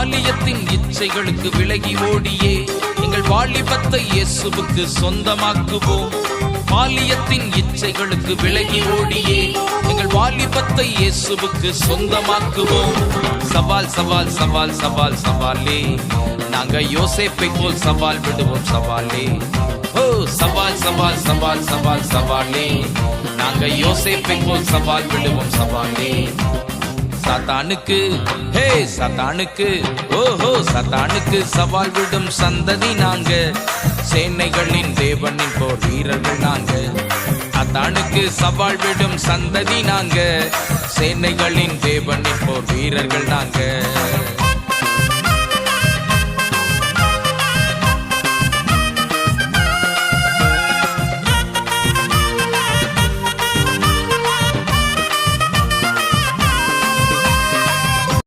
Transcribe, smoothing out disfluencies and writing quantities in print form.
பாலியத்தின் இச்சைகளுக்கு விலகி ஓடியே எங்கள் வாலிபத்தை இயேசுவுக்கு சொந்தமாக்குவோம். பாலியத்தின் இச்சைகளுக்கு விலகி ஓடியே எங்கள் வாலிபத்தை இயேசுவுக்கு சொந்தமாக்குவோம். சவால் சவால் சவால் சவால் சவாலே, நாங்க யோசேப்பை போல் சவால் விடுவோம் சவாலே. ஓ சவால் சவால் சவால் சவால் சவாலே, நாங்க யோசேப்பை போல் சவால் விடுவோம் சவாலே. சாத்தானுக்கு ஹே சாத்தானுக்கு ஓஹோ சாத்தானுக்கு சவால் விடும் சந்ததி நாங்க, சேனைகளின் தேவனின் போர் வீரர்கள் நாங்க. சாத்தானுக்கு சவால் விடும் சந்ததி நாங்க, சேனைகளின் தேவனின் போர் வீரர்கள் நாங்க.